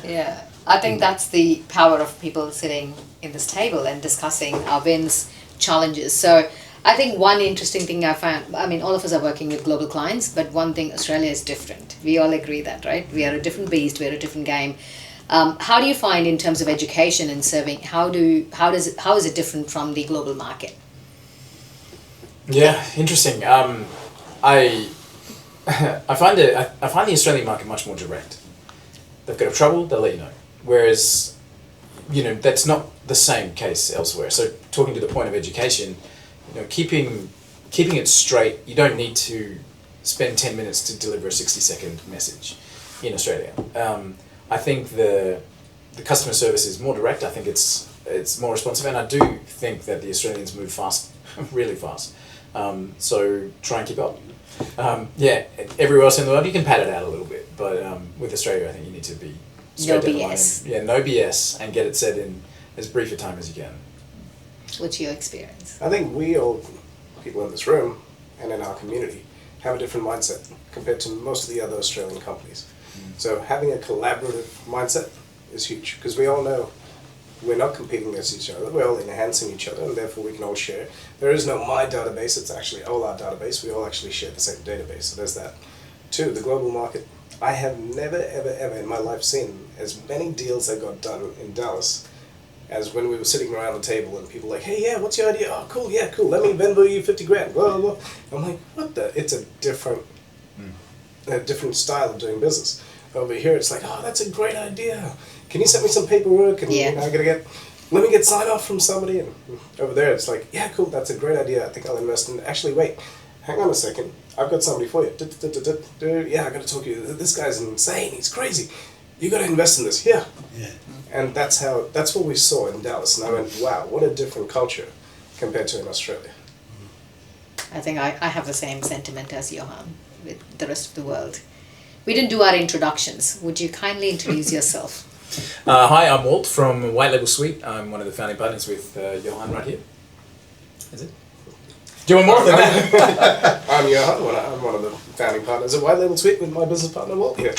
Yeah, I think that's the power of people sitting in this table and discussing our wins, challenges. So I think one interesting thing I found, I mean, all of us are working with global clients, but one thing, Australia is different. We all agree that, right? We are a different beast, we're a different game. How do you find in terms of education and serving, how is it different from the global market? Yeah, interesting. I find the Australian market much more direct. They've got a trouble, they'll let you know. Whereas, that's not the same case elsewhere. So talking to the point of education, keeping it straight, you don't need to spend 10 minutes to deliver a 60-second message in Australia. I think the customer service is more direct. I think it's more responsive, and I do think that the Australians move fast, really fast. So try and keep up. Everywhere else in the world you can pad it out a little bit, but with Australia I think you need to be straight down the line. No BS, and get it said in as brief a time as you can. What's your experience? I think we all, people in this room and in our community, have a different mindset compared to most of the other Australian companies. So having a collaborative mindset is huge, because we all know we're not competing against each other, we're all enhancing each other, and therefore we can all share. There is no my database, it's actually all our database. We all actually share the same database, so there's that. 2, the global market. I have never, ever, ever in my life seen as many deals that got done in Dallas as when we were sitting around the table and people like, hey, yeah, what's your idea? Oh, cool, yeah, cool. Let me Venmo you 50 grand. Blah, blah, blah. I'm like, what the? It's a different style of doing business. Over here, it's like, oh, that's a great idea. Can you send me some paperwork? And let me get sign off from somebody. And over there, it's like, yeah, cool, that's a great idea. I think I'll invest in. Actually, wait, hang on a second. I've got somebody for you. Yeah, I got to talk to you. This guy's insane. He's crazy. You got to invest in this. Yeah. And that's what we saw in Dallas. And I went, wow, what a different culture compared to in Australia. I think I have the same sentiment as Johan with the rest of the world. We didn't do our introductions. Would you kindly introduce yourself? Hi, I'm Walt from HighLevel Suite. I'm one of the founding partners with Johan right here. Is it? Do you want more than that? I'm Johan. I'm one of the founding partners of HighLevel Suite with my business partner Walt here.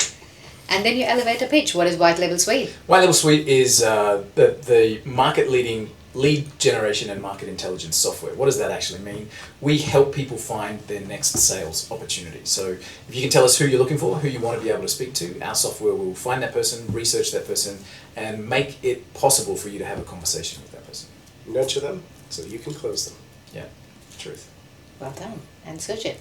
And then your elevator pitch. What is HighLevel Suite? HighLevel Suite is the market-leading lead generation and market intelligence software. What does that actually mean? We help people find their next sales opportunity. So if you can tell us who you're looking for, who you want to be able to speak to, our software will find that person, research that person, and make it possible for you to have a conversation with that person. Nurture them so you can close them. Yeah, truth. Well done. And Sujith?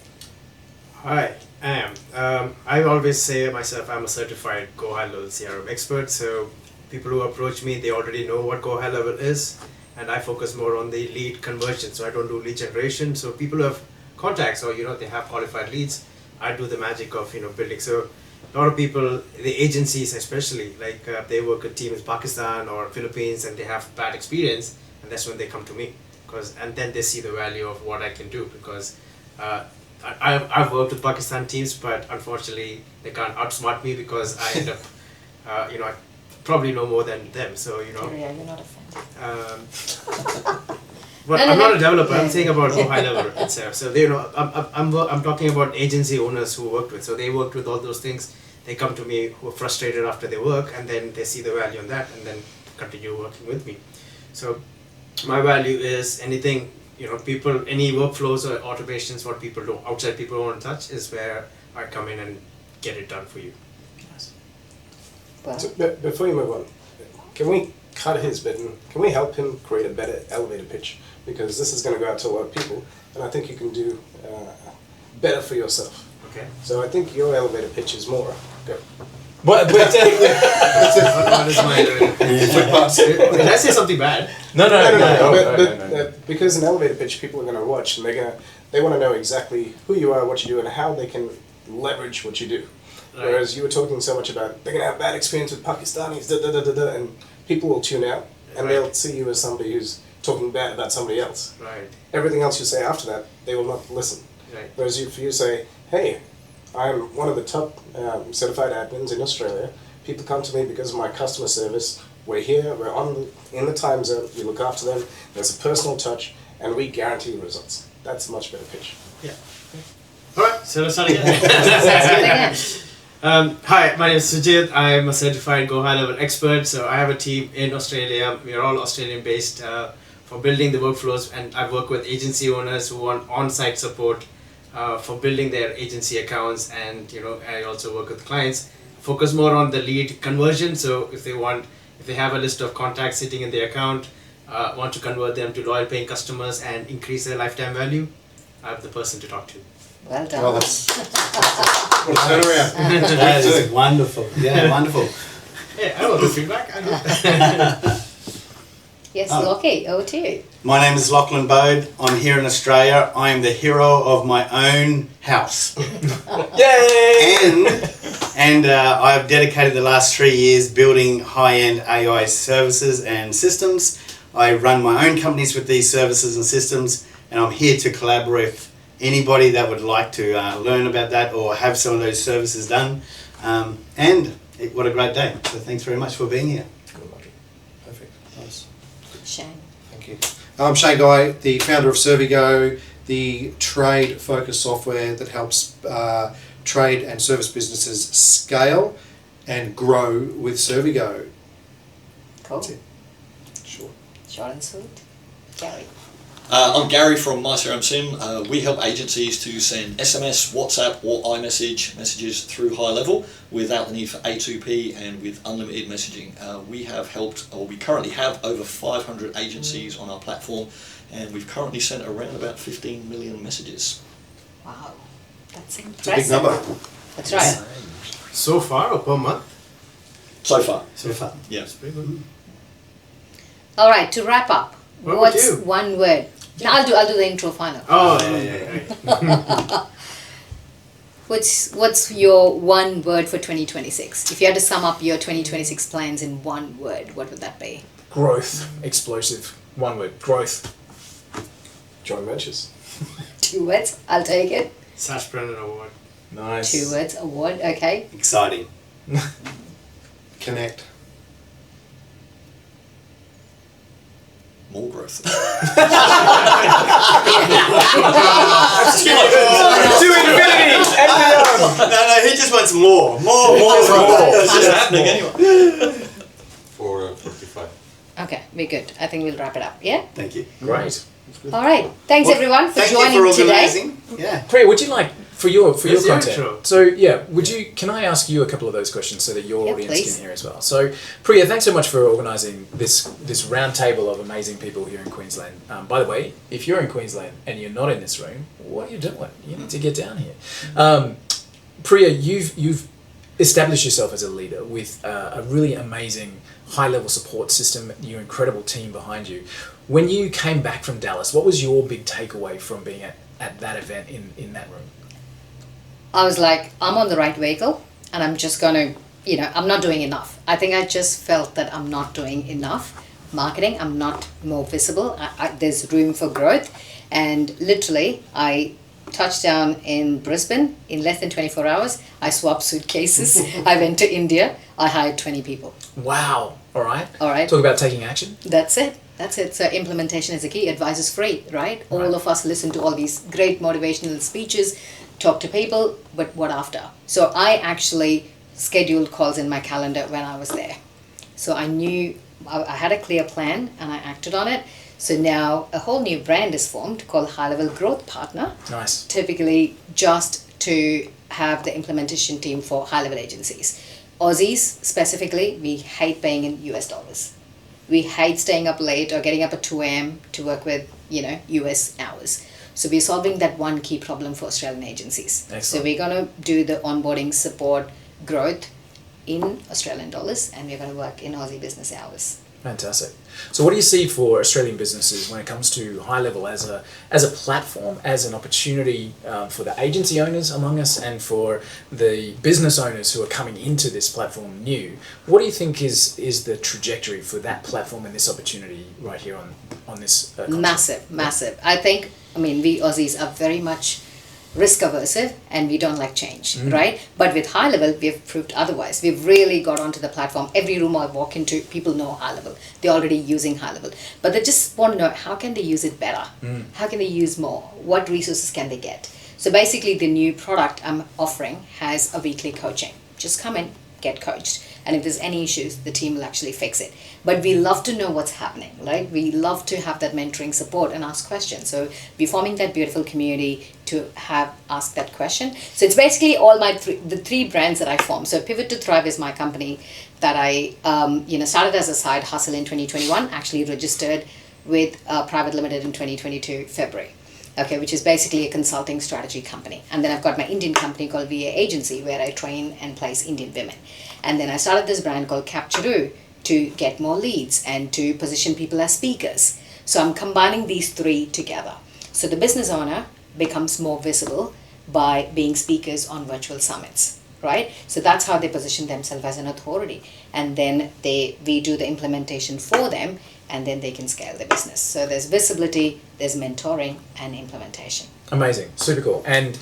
Hi, I am. I always say myself, I'm a certified GoHighLevel CRM expert. So people who approach me, they already know what GoHighLevel is, and I focus more on the lead conversion. So I don't do lead generation. So people who have contacts or they have qualified leads, I do the magic of building. So a lot of people, the agencies especially, like they work with teams in Pakistan or Philippines, and they have bad experience, and that's when they come to me, and then they see the value of what I can do, because I've worked with Pakistan teams, but unfortunately they can't outsmart me, because I end up, I probably know more than them. So Yeah, you're not a fan. But I'm not a developer. I'm saying about HighLevel itself. So I'm talking about agency owners who worked with. So they worked with all those things. they come to me who are frustrated after their work, and then they see the value in that, and then continue working with me. So my value is anything, people, any workflows or automations, what people do outside people want to touch is where I come in and get it done for you. Well, So, before you move on, can we cut his bit and can we help him create a better elevator pitch? Because this is going to go out to a lot of people, and I think you can do better for yourself. Okay. So I think your elevator pitch is more. Go. But What is my did I say something bad? no. But because an elevator pitch, people are going to watch and they want to know exactly who you are, what you do, and how they can leverage what you do. Right. Whereas you were talking so much about they're going to have bad experience with Pakistanis, and people will tune out and Right. they'll see you as somebody who's talking bad about somebody else. Right. Everything else you say after that, they will not listen. Right. Whereas if you say, hey, I'm one of the top certified admins in Australia. People come to me because of my customer service. We're here, we're in the time zone, we look after them, there's a personal touch, and we guarantee results. That's a much better pitch. Yeah. All right. So let's start again. again. Hi, my name is Sujith. I'm a certified GoHighLevel expert. So I have a team in Australia. We are all Australian based for building the workflows, and I work with agency owners who want on-site support for building their agency accounts, and I also work with clients. Focus more on the lead conversion. So if they have a list of contacts sitting in their account, want to convert them to loyal paying customers and increase their lifetime value, I'm the person to talk to. Well done. Well, that's what a turnaround. That is wonderful. Yeah, wonderful. Hey, I want the feedback. I know. Yes, Oh. Lockie, over to you. My name is Lachlan Bode. I'm here in Australia. I am the hero of my own house. Yay! And I've dedicated the last 3 years building high-end AI services and systems. I run my own companies with these services and systems, and I'm here to collaborate with anybody that would like to learn about that or have some of those services done. What a great day. So thanks very much for being here. Perfect. Nice. Shane. Thank you. I'm Shane Guy, the founder of Servigo, the trade-focused software that helps trade and service businesses scale and grow with Servigo. Cool. That's it. Sure. Short and sweet. Gary. I'm Gary from My CRM Sim. We help agencies to send SMS, WhatsApp or iMessage messages through HighLevel without the need for A2P and with unlimited messaging. We currently have over 500 agencies on our platform, and we've currently sent around about 15 million messages. Wow. That's impressive. It's a big number. That's right. So far or per month? So far. So far. Yeah. That's pretty good. All right, to wrap up, What about what's you? one word? No, I'll do the intro final. Oh, Yeah. What's your one word for 2026? If you had to sum up your 2026 plans in one word, what would that be? Growth. Explosive. One word. Growth. Joint ventures. 2 words, I'll take it. Sash Brennan Award. Nice. 2 words, award, okay. Exciting. Connect. More growth. To infinity and beyond. No, he just wants more. More. It's just happening anyway. 4:55. Okay, we're good. I think we'll wrap it up, yeah? Thank you. Great. All right. Thanks everyone for Thank joining you for today. organising. Yeah. Priya, would you like for your Where's the content? outro? So yeah, can I ask you a couple of those questions so that your Yeah, audience please. can hear as well? So Priya, thanks so much for organising this roundtable of amazing people here in Queensland. By the way, if you're in Queensland and you're not in this room, what are you doing? You need to get down here. Priya, you've established yourself as a leader with a really amazing high-level support system, your incredible team behind you. When you came back from Dallas, what was your big takeaway from being at that event in that room? I was like, I'm on the right vehicle and I'm just going to, I'm not doing enough. I think I just felt that I'm not doing enough marketing. I'm not more visible. There's room for growth. And literally, I touched down in Brisbane in less than 24 hours. I swapped suitcases. I went to India. I hired 20 people. Wow. All right. All right. Talk about taking action. That's it. So implementation is the key. Advice is free, right? All of us listen to all these great motivational speeches, talk to people, but what after? So I actually scheduled calls in my calendar when I was there. So I knew I had a clear plan and I acted on it. So now a whole new brand is formed called HighLevel Growth Partner. Nice. Typically just to have the implementation team for high-level agencies. Aussies specifically, we hate paying in US dollars. We hate staying up late or getting up at 2 a.m. to work with, US hours. So we're solving that one key problem for Australian agencies. Excellent. So we're going to do the onboarding support growth in Australian dollars, and we're going to work in Aussie business hours. Fantastic. So what do you see for Australian businesses when it comes to HighLevel as a platform, as an opportunity for the agency owners among us and for the business owners who are coming into this platform new? What do you think is the trajectory for that platform and this opportunity right here on this concept? Massive. I think, we Aussies are very much risk aversive and we don't like change, right? But with HighLevel, we've proved otherwise. We've really got onto the platform. Every room I walk into, people know HighLevel. They're already using HighLevel. But they just want to know, how can they use it better? How can they use more? What resources can they get? So basically, the new product I'm offering has a weekly coaching. Just come in, get coached. And if there's any issues, the team will actually fix it. But we love to know what's happening, right? We love to have that mentoring support and ask questions. So we're forming that beautiful community to ask that question. So it's basically all the three brands that I form. So Pivot to Thrive is my company that I started as a side hustle in 2021, actually registered with Private Limited in 2022 February. Okay, which is basically a consulting strategy company. And then I've got my Indian company called VA Agency, where I train and place Indian women. And then I started this brand called Capture to get more leads and to position people as speakers. So I'm combining these three together. So the business owner becomes more visible by being speakers on virtual summits, right? So that's how they position themselves as an authority. And then we do the implementation for them, and then they can scale their business. So there's visibility, there's mentoring, and implementation. Amazing, super cool. And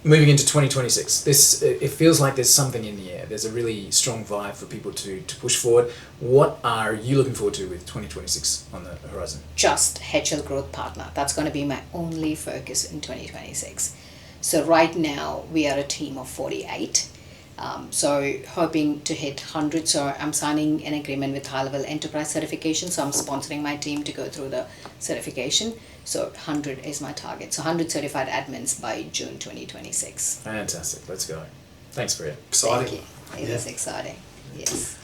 moving into 2026, it feels like there's something in the air. There's a really strong vibe for people to push forward. What are you looking forward to with 2026 on the horizon? Just HL Growth Partner. That's going to be my only focus in 2026. So right now, we are a team of 48. So hoping to hit 100. So I'm signing an agreement with HighLevel Enterprise Certification. So I'm sponsoring my team to go through the certification. So 100 is my target. So 100 certified admins by June 2026. Fantastic. Let's go. Thanks, Priya. Exciting. Thank you. It is exciting. Yes.